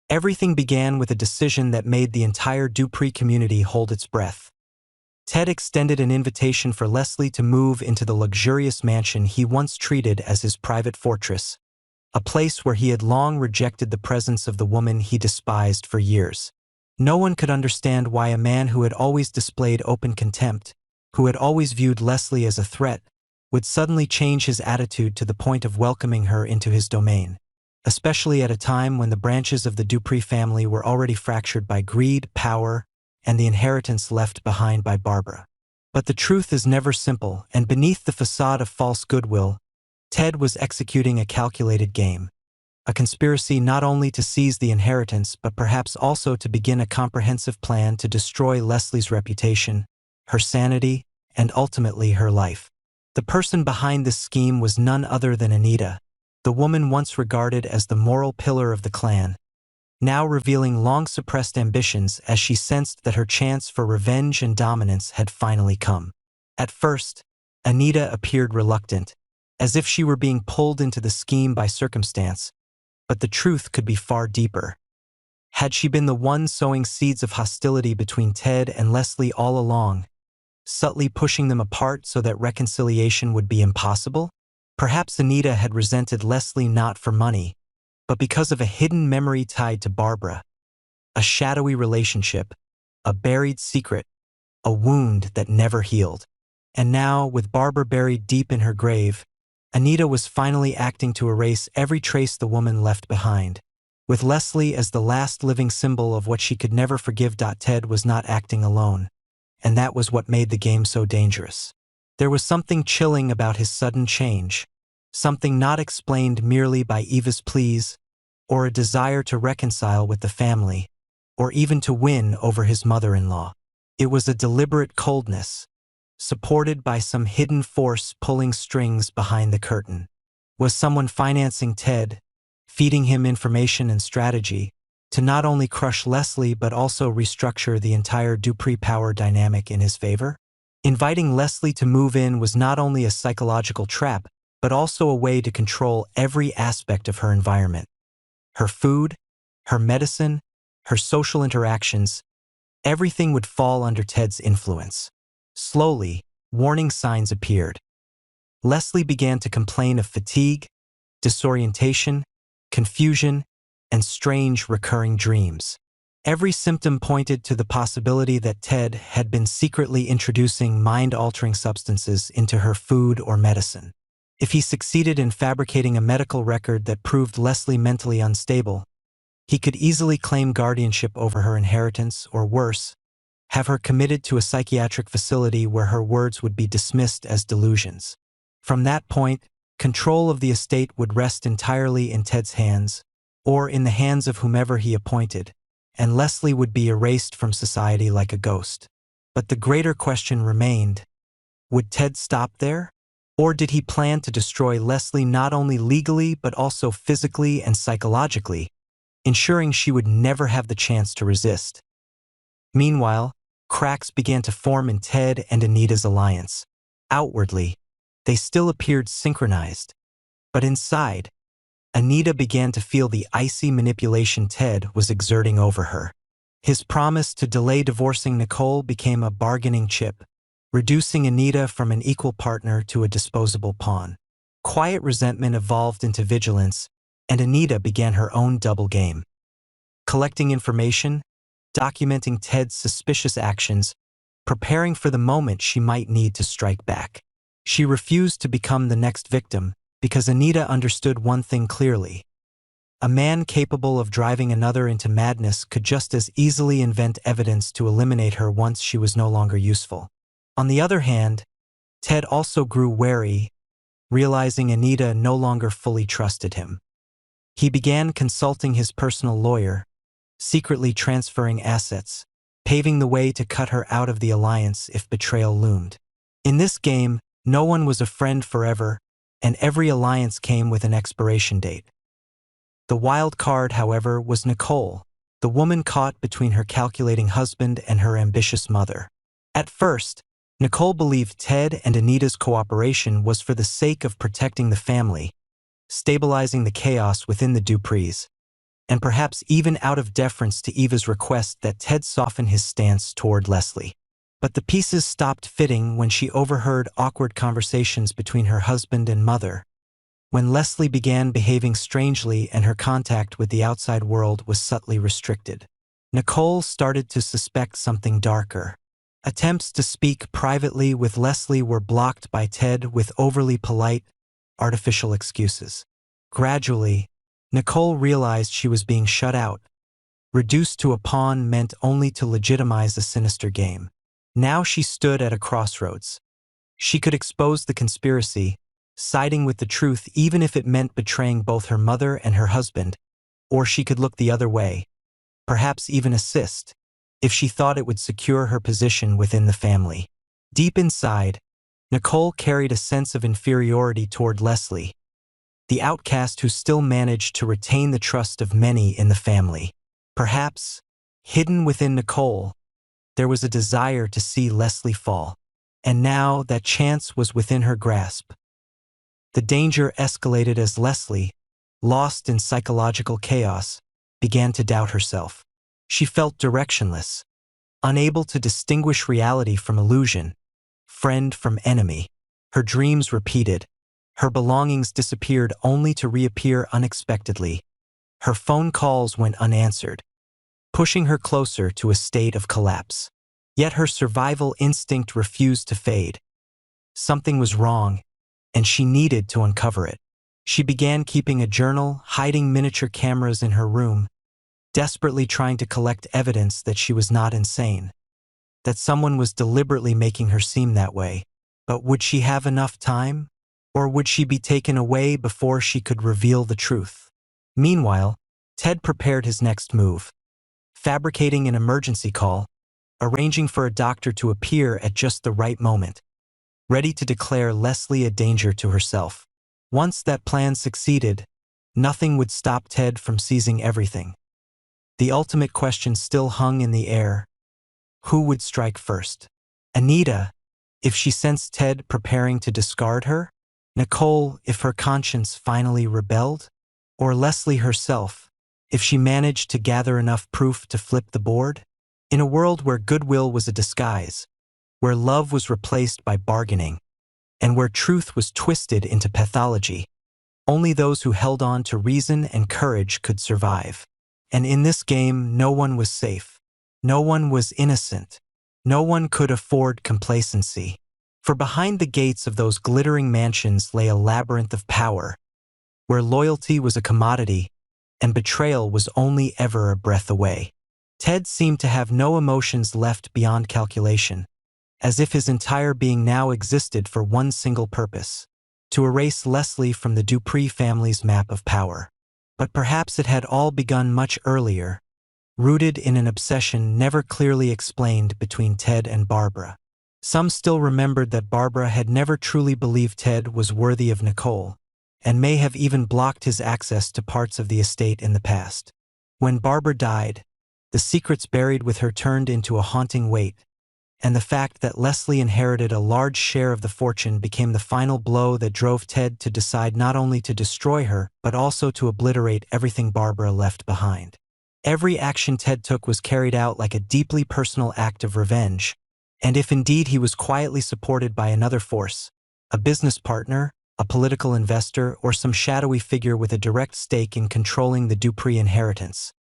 Everything began with a decision that made the entire Dupree community hold its breath. Ted extended an invitation for Leslie to move into the luxurious mansion he once treated as his private fortress, a place where he had long rejected the presence of the woman he despised for years. No one could understand why a man who had always displayed open contempt, who had always viewed Leslie as a threat, would suddenly change his attitude to the point of welcoming her into his domain, especially at a time when the branches of the Dupree family were already fractured by greed, power, and the inheritance left behind by Barbara. But the truth is never simple, and beneath the facade of false goodwill, Ted was executing a calculated game, a conspiracy not only to seize the inheritance but perhaps also to begin a comprehensive plan to destroy Leslie's reputation, her sanity, and ultimately her life. The person behind this scheme was none other than Anita, the woman once regarded as the moral pillar of the clan, now revealing long-suppressed ambitions as she sensed that her chance for revenge and dominance had finally come. At first, Anita appeared reluctant, as if she were being pulled into the scheme by circumstance, but the truth could be far deeper. Had she been the one sowing seeds of hostility between Ted and Leslie all along, subtly pushing them apart so that reconciliation would be impossible? Perhaps Anita had resented Leslie not for money, but because of a hidden memory tied to Barbara, a shadowy relationship, a buried secret, a wound that never healed. And now, with Barbara buried deep in her grave, Anita was finally acting to erase every trace the woman left behind. With Leslie as the last living symbol of what she could never forgive, Ted was not acting alone, and that was what made the game so dangerous. There was something chilling about his sudden change, something not explained merely by Eva's pleas, or a desire to reconcile with the family, or even to win over his mother-in-law. It was a deliberate coldness, supported by some hidden force pulling strings behind the curtain. Was someone financing Ted, feeding him information and strategy, to not only crush Leslie but also restructure the entire Dupree power dynamic in his favor? Inviting Leslie to move in was not only a psychological trap, but also a way to control every aspect of her environment. Her food, her medicine, her social interactions, everything would fall under Ted's influence. Slowly, warning signs appeared. Leslie began to complain of fatigue, disorientation, confusion, and strange recurring dreams. Every symptom pointed to the possibility that Ted had been secretly introducing mind-altering substances into her food or medicine. If he succeeded in fabricating a medical record that proved Leslie mentally unstable, he could easily claim guardianship over her inheritance, or worse, have her committed to a psychiatric facility where her words would be dismissed as delusions. From that point, control of the estate would rest entirely in Ted's hands, or in the hands of whomever he appointed, and Leslie would be erased from society like a ghost. But the greater question remained: would Ted stop there? Or did he plan to destroy Leslie not only legally but also physically and psychologically, ensuring she would never have the chance to resist? Meanwhile, cracks began to form in Ted and Anita's alliance. Outwardly, they still appeared synchronized, but inside, Anita began to feel the icy manipulation Ted was exerting over her. His promise to delay divorcing Nicole became a bargaining chip, reducing Anita from an equal partner to a disposable pawn. Quiet resentment evolved into vigilance, and Anita began her own double game. Collecting information, documenting Ted's suspicious actions, preparing for the moment she might need to strike back. She refused to become the next victim because Anita understood one thing clearly: a man capable of driving another into madness could just as easily invent evidence to eliminate her once she was no longer useful. On the other hand, Ted also grew wary, realizing Anita no longer fully trusted him. He began consulting his personal lawyer, secretly transferring assets, paving the way to cut her out of the alliance if betrayal loomed. In this game, no one was a friend forever, and every alliance came with an expiration date. The wild card, however, was Nicole, the woman caught between her calculating husband and her ambitious mother. At first, Nicole believed Ted and Anita's cooperation was for the sake of protecting the family, stabilizing the chaos within the Duprees. and perhaps even out of deference to Eva's request that Ted soften his stance toward Leslie. But the pieces stopped fitting when she overheard awkward conversations between her husband and mother, when Leslie began behaving strangely and her contact with the outside world was subtly restricted. Nicole started to suspect something darker. Attempts to speak privately with Leslie were blocked by Ted with overly polite, artificial excuses. Gradually, Nicole realized she was being shut out, reduced to a pawn meant only to legitimize a sinister game. Now she stood at a crossroads. She could expose the conspiracy, siding with the truth even if it meant betraying both her mother and her husband, or she could look the other way, perhaps even assist, if she thought it would secure her position within the family. Deep inside, Nicole carried a sense of inferiority toward Leslie, the outcast who still managed to retain the trust of many in the family. Perhaps, hidden within Nicole, there was a desire to see Leslie fall, and now that chance was within her grasp. The danger escalated as Leslie, lost in psychological chaos, began to doubt herself. She felt directionless, unable to distinguish reality from illusion, friend from enemy. Her dreams repeated. Her belongings disappeared only to reappear unexpectedly. Her phone calls went unanswered, pushing her closer to a state of collapse. Yet her survival instinct refused to fade. Something was wrong, and she needed to uncover it. She began keeping a journal, hiding miniature cameras in her room, desperately trying to collect evidence that she was not insane, that someone was deliberately making her seem that way. But would she have enough time? Or would she be taken away before she could reveal the truth? Meanwhile, Ted prepared his next move, fabricating an emergency call, arranging for a doctor to appear at just the right moment, ready to declare Leslie a danger to herself. Once that plan succeeded, nothing would stop Ted from seizing everything. The ultimate question still hung in the air. Who would strike first? Anita, if she sensed Ted preparing to discard her? Nicole, if her conscience finally rebelled? Or Leslie herself, if she managed to gather enough proof to flip the board? In a world where goodwill was a disguise, where love was replaced by bargaining, and where truth was twisted into pathology, only those who held on to reason and courage could survive. And in this game, no one was safe. No one was innocent. No one could afford complacency. For behind the gates of those glittering mansions lay a labyrinth of power, where loyalty was a commodity and betrayal was only ever a breath away. Ted seemed to have no emotions left beyond calculation, as if his entire being now existed for one single purpose: to erase Leslie from the Dupree family's map of power. But perhaps it had all begun much earlier, rooted in an obsession never clearly explained between Ted and Barbara. Some still remembered that Barbara had never truly believed Ted was worthy of Nicole, and may have even blocked his access to parts of the estate in the past. When Barbara died, the secrets buried with her turned into a haunting weight, and the fact that Leslie inherited a large share of the fortune became the final blow that drove Ted to decide not only to destroy her, but also to obliterate everything Barbara left behind. Every action Ted took was carried out like a deeply personal act of revenge, and if indeed he was quietly supported by another force, a business partner, a political investor, or some shadowy figure with a direct stake in controlling the Dupree inheritance,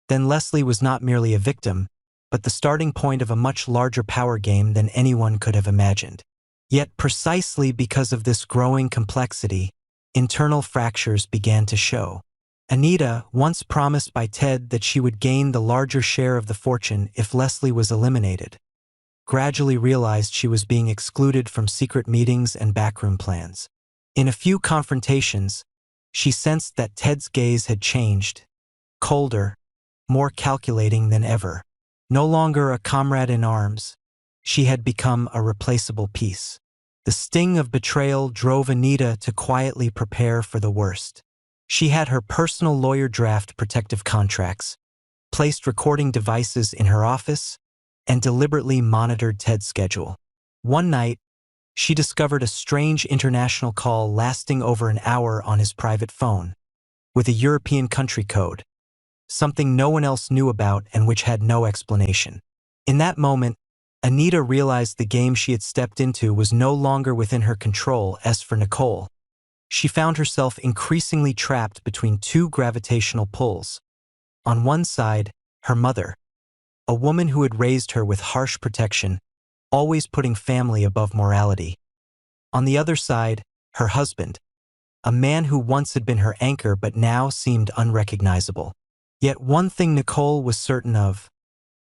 then Leslie was not merely a victim, but the starting point of a much larger power game than anyone could have imagined. Yet precisely because of this growing complexity, internal fractures began to show. Anita, once promised by Ted that she would gain the larger share of the fortune if Leslie was eliminated, gradually realized she was being excluded from secret meetings and backroom plans. In a few confrontations, she sensed that Ted's gaze had changed, colder, more calculating than ever. No longer a comrade in arms, she had become a replaceable piece. The sting of betrayal drove Anita to quietly prepare for the worst. She had her personal lawyer draft protective contracts, placed recording devices in her office, and deliberately monitored Ted's schedule. One night, she discovered a strange international call lasting over an hour on his private phone, with a European country code. something no one else knew about and which had no explanation. In that moment, Anita realized the game she had stepped into was no longer within her control. As for Nicole, she found herself increasingly trapped between two gravitational pulls. On one side, her mother, a woman who had raised her with harsh protection, always putting family above morality. On the other side, her husband, a man who once had been her anchor but now seemed unrecognizable. Yet one thing Nicole was certain of: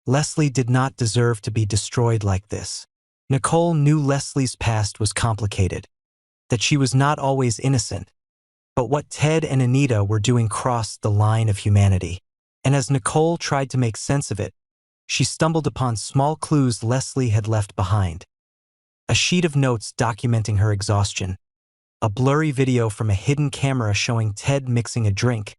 Leslie did not deserve to be destroyed like this. Nicole knew Leslie's past was complicated, that she was not always innocent, but what Ted and Anita were doing crossed the line of humanity. And as Nicole tried to make sense of it, she stumbled upon small clues Leslie had left behind. A sheet of notes documenting her exhaustion, a blurry video from a hidden camera showing Ted mixing a drink,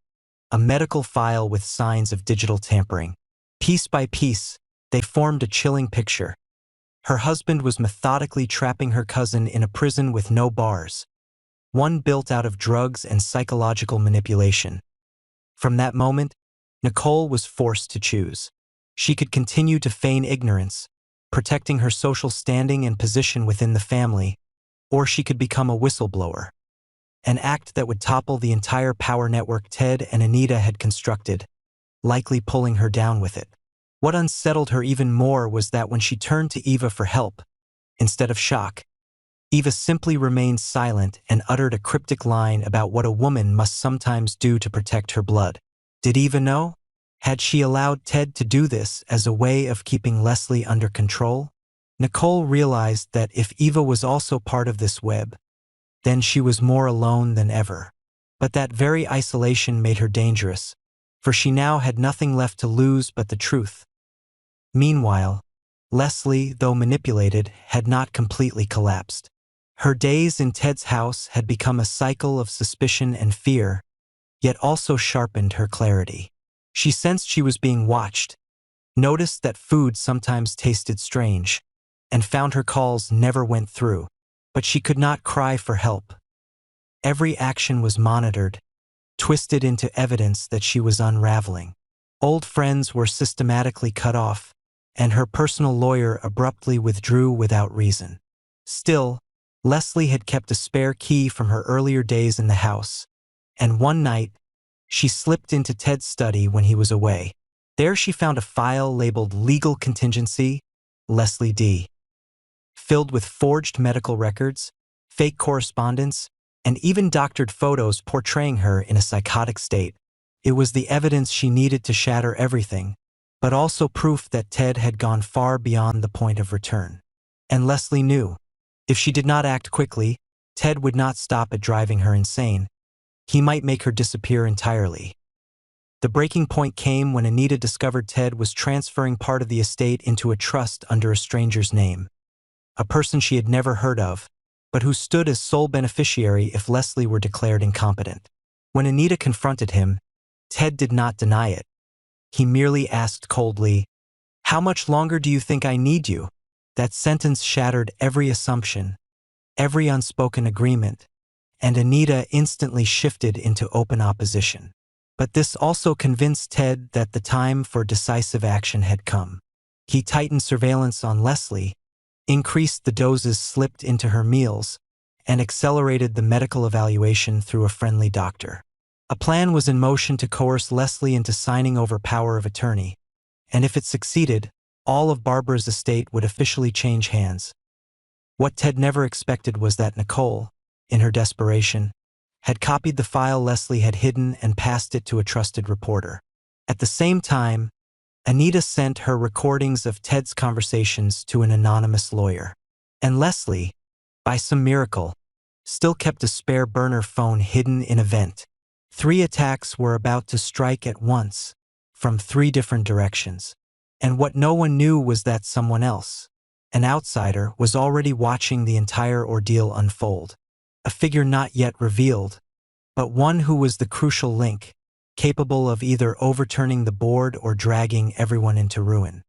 a medical file with signs of digital tampering. Piece by piece, they formed a chilling picture. Her husband was methodically trapping her cousin in a prison with no bars, one built out of drugs and psychological manipulation. From that moment, Nicole was forced to choose. She could continue to feign ignorance, protecting her social standing and position within the family, or she could become a whistleblower, an act that would topple the entire power network Ted and Anita had constructed, likely pulling her down with it. What unsettled her even more was that when she turned to Eva for help, instead of shock, Eva simply remained silent and uttered a cryptic line about what a woman must sometimes do to protect her blood. Did Eva know? Had she allowed Ted to do this as a way of keeping Leslie under control? Nicole realized that if Eva was also part of this web, then she was more alone than ever. But that very isolation made her dangerous, for she now had nothing left to lose but the truth. Meanwhile, Leslie, though manipulated, had not completely collapsed. Her days in Ted's house had become a cycle of suspicion and fear, yet also sharpened her clarity. She sensed she was being watched, noticed that food sometimes tasted strange, and found her calls never went through. But she could not cry for help. Every action was monitored, twisted into evidence that she was unraveling. Old friends were systematically cut off, and her personal lawyer abruptly withdrew without reason. Still, Leslie had kept a spare key from her earlier days in the house, and one night, she slipped into Ted's study when he was away. There she found a file labeled Legal Contingency, Leslie D., filled with forged medical records, fake correspondence, and even doctored photos portraying her in a psychotic state. It was the evidence she needed to shatter everything, but also proof that Ted had gone far beyond the point of return. And Leslie knew, if she did not act quickly, Ted would not stop at driving her insane. He might make her disappear entirely. The breaking point came when Anita discovered Ted was transferring part of the estate into a trust under a stranger's name, a person she had never heard of, but who stood as sole beneficiary if Leslie were declared incompetent. When Anita confronted him, Ted did not deny it. He merely asked coldly, "How much longer do you think I need you?" That sentence shattered every assumption, every unspoken agreement, and Anita instantly shifted into open opposition. But this also convinced Ted that the time for decisive action had come. He tightened surveillance on Leslie, increased the doses slipped into her meals, and accelerated the medical evaluation through a friendly doctor. A plan was in motion to coerce Leslie into signing over power of attorney, and if it succeeded, all of Barbara's estate would officially change hands. What Ted never expected was that Nicole, in her desperation, had copied the file Leslie had hidden and passed it to a trusted reporter. At the same time, Anita sent her recordings of Ted's conversations to an anonymous lawyer. And Leslie, by some miracle, still kept a spare burner phone hidden in a vent. 3 attacks were about to strike at once, from 3 different directions. And what no one knew was that someone else, an outsider, was already watching the entire ordeal unfold. A figure not yet revealed, but one who was the crucial link, capable of either overturning the board or dragging everyone into ruin.